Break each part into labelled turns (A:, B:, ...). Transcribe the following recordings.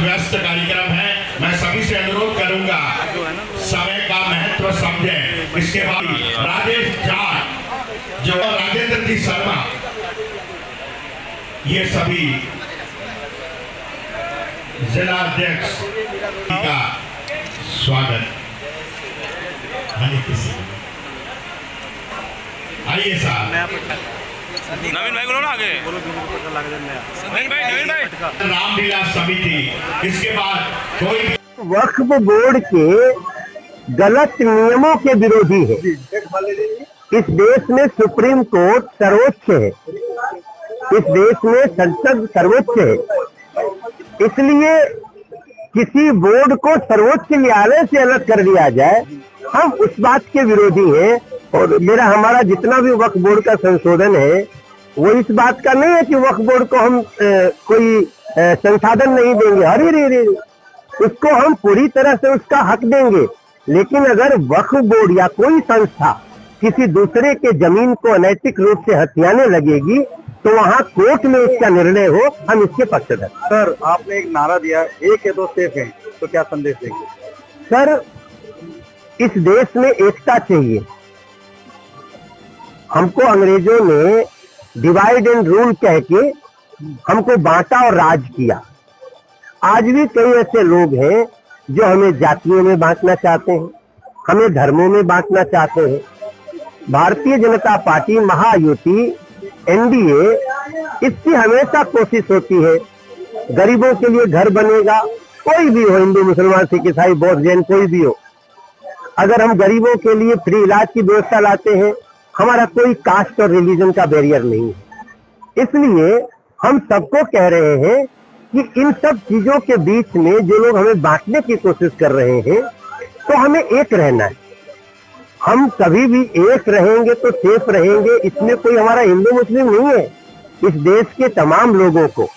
A: व्यस्त कार्यक्रम है। मैं सभी से अनुरोध करूंगा समय का महत्व समझें। इसके बाद राजेश जाट जो राजेंद्र जी शर्मा, ये सभी जिला अध्यक्ष का स्वागत। आइए साहब,
B: नवीन भाई बोलो ना आगे। नवीन भाई
A: रामलीला समिति, इसके बाद कोई
C: वक्फ बोर्ड के गलत नियमों के विरोधी है। इस देश में सुप्रीम कोर्ट सर्वोच्च है, इस देश में संसद सर्वोच्च है, इसलिए किसी बोर्ड को सर्वोच्च न्यायालय से अलग कर दिया जाए, हम उस बात के विरोधी हैं। और हमारा जितना भी वक्फ बोर्ड का संशोधन है वो इस बात का नहीं है कि वक्फ बोर्ड को हम कोई संसाधन नहीं देंगे। अरे उसको हम पूरी तरह से उसका हक देंगे, लेकिन अगर वक्फ बोर्ड या कोई संस्था किसी दूसरे के जमीन को अनैतिक रूप से हथियाने लगेगी तो वहाँ कोर्ट में इसका निर्णय हो, हम इसके पक्षधर।
D: सर, आपने एक नारा दिया, एक है तो सेफ है, तो क्या संदेश देंगे?
C: सर, इस देश में एकता चाहिए। हमको अंग्रेजों ने डिवाइड एंड रूल कह के हमको बांटा और राज किया। आज भी कई ऐसे लोग हैं जो हमें जातियों में बांटना चाहते हैं, हमें धर्मों में बांटना चाहते हैं। भारतीय जनता पार्टी महायुति एनडीए, इसकी हमेशा कोशिश होती है गरीबों के लिए घर बनेगा, कोई भी हो, हिंदू मुसलमान सिख ईसाई बौद्ध जैन कोई भी हो। अगर हम गरीबों के लिए फ्री इलाज की व्यवस्था लाते हैं, हमारा कोई कास्ट और रिलीजन का बैरियर नहीं है। इसलिए हम सबको कह रहे हैं कि इन सब चीजों के बीच में जो लोग हमें बांटने की कोशिश कर रहे हैं, तो हमें एक रहना है। हम कभी भी एक रहेंगे तो सेफ रहेंगे। इसमें कोई हमारा हिंदू मुस्लिम नहीं है। इस देश के तमाम लोगों को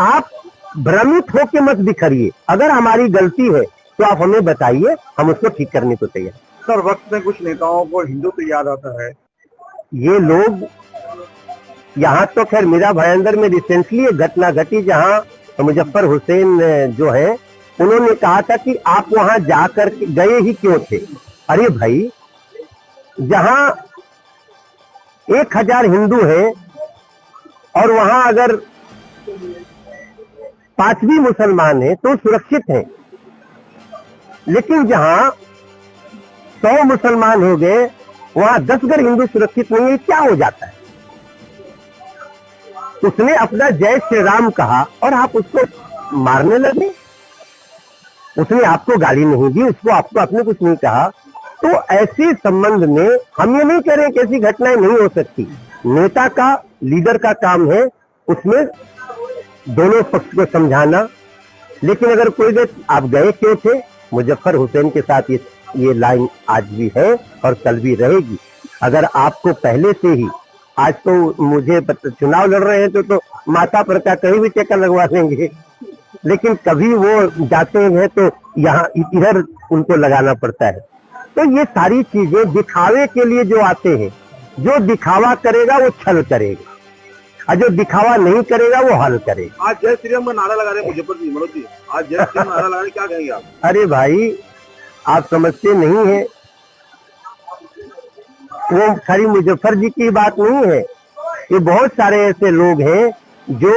C: आप भ्रमित होकर मत बिखरिए। अगर हमारी गलती है तो आप हमें बताइए, हम उसको ठीक करने को तैयार।
D: सर, वक्त में कुछ नेताओं को हिंदू तो याद आता है।
C: ये लोग यहाँ तो खैर मीरा भाईंदर में रिसेंटली एक घटना घटी जहाँ मुजफ्फर हुसैन जो है उन्होंने कहा था कि आप वहां जाकर गए ही क्यों थे। अरे भाई, जहां 1000 हिंदू हैं और वहां अगर 5 भी मुसलमान हैं तो सुरक्षित हैं, लेकिन जहां 100 मुसलमान हो गए वहां 10 घर हिंदू सुरक्षित नहीं है, क्या हो जाता है? उसने अपना जय श्री राम कहा और आप उसको मारने लगे। उसने आपको गाली नहीं दी, उसको आपको आपने कुछ नहीं कहा। तो ऐसे संबंध में हम ये नहीं कह रहे कि ऐसी घटनाएं नहीं हो सकती। नेता का, लीडर का काम है उसमें दोनों पक्ष को समझाना। लेकिन अगर कोई आप गए क्यों थे, मुजफ्फर हुसैन के साथ ये लाइन आज भी है और कल भी रहेगी। अगर आपको पहले से ही, आज तो मुझे चुनाव लड़ रहे हैं तो माथा पर का कहीं भी चक्कर लगवा देंगे, लेकिन कभी वो जाते हैं तो यहाँ इधर उनको लगाना पड़ता है। तो ये सारी चीजें दिखावे के लिए जो आते हैं, जो दिखावा करेगा वो छल करेगा और जो दिखावा नहीं करेगा वो हल करेगा।
D: आज जय श्री राम का नारा लगा रहे हैं मुजफ्फर जी, मनोज जी, आज जय श्री राम नारा लगा रहे, क्या कहेंगे आप?
C: अरे भाई, आप समझते नहीं है, वो खाली मुजफ्फर जी की बात नहीं है। ये बहुत सारे ऐसे लोग हैं जो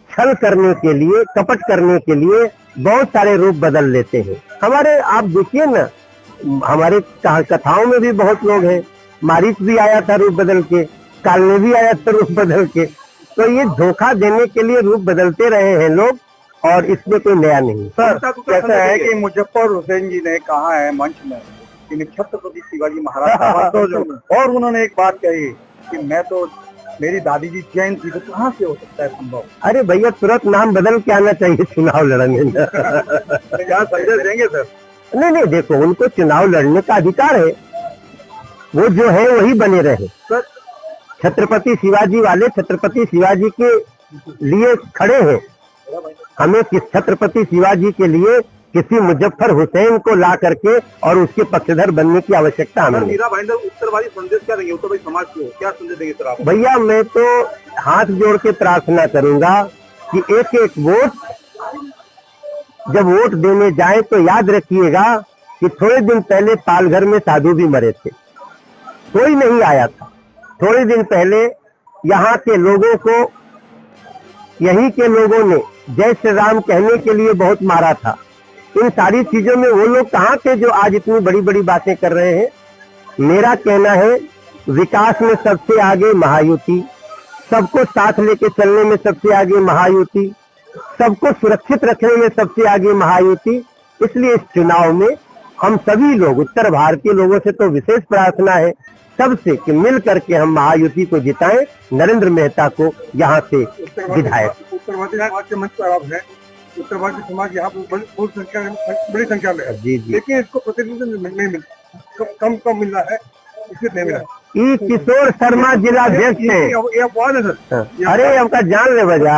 C: छल करने के लिए, कपट करने के लिए बहुत सारे रूप बदल लेते हैं। हमारे आप देखिए ना, हमारे कथाओं में भी बहुत लोग हैं। मारिच भी आया था रूप बदल के, कालने भी आया था रूप बदल के। तो ये धोखा देने के लिए रूप बदलते रहे हैं लोग, और इसमें कोई नया नहीं।
D: सर, कैसा है कि मुजफ्फर हुसैन जी ने कहा है मंच में कि छत्रपति शिवाजी महाराज का और उन्होंने एक बात कही कि मैं तो, मेरी दादी जी जैन थी, तो कहाँ से हो सकता है संभव?
C: अरे भैया, तुरंत नाम बदल के आना चाहिए चुनाव लड़ने में।
D: क्या संदेश देंगे सर?
C: नहीं, देखो, उनको चुनाव लड़ने का अधिकार है, वो जो है वही बने रहे।
D: सर,
C: छत्रपति शिवाजी वाले छत्रपति शिवाजी के लिए खड़े हैं। हमें किस छत्रपति शिवाजी के लिए किसी मुजफ्फर हुसैन को ला करके और उसके पक्षधर बनने की आवश्यकता हमें नहीं।
D: मीरा भाईंदर उत्तरवादी संदेश क्या देंगे, उत्तरवादी समाज को क्या संदेश देंगे सर आप?
C: भैया, मैं तो हाथ जोड़ के प्रार्थना करूंगा कि एक एक वोट जब वोट देने जाए तो याद रखिएगा कि थोड़े दिन पहले पालघर में साधु भी मरे थे, कोई नहीं आया था। थोड़े दिन पहले यहाँ के लोगों को, यहीं के लोगों ने जय श्री राम कहने के लिए बहुत मारा था। इन सारी चीजों में वो लोग कहाँ थे जो आज इतनी बड़ी बड़ी बातें कर रहे हैं। मेरा कहना है विकास में सबसे आगे महायुति, सबको साथ लेके चलने में सबसे आगे महायुति, सबको सुरक्षित रखने में सबसे आगे महायुति। इसलिए इस चुनाव में हम सभी लोग, उत्तर भारतीय लोगों से तो विशेष प्रार्थना है सबसे कि मिल करके हम महायुति को जिताएं, नरेंद्र मेहता को यहाँ से विधायक।
D: उत्तर भारतीय समाज के मंच पर आप हैं, उत्तर भारतीय समाज यहाँ पर बड़ी संख्या में है।
C: जी जी।
D: लेकिन इसको प्रतिनिधित्व नहीं मिल, कम मिल रहा है, इसलिए नहीं मिला।
C: ई किशोर शर्मा जिलाध्यक्ष है।
D: ये अपवाद है सर।
C: अरे आपका जान ले बजा।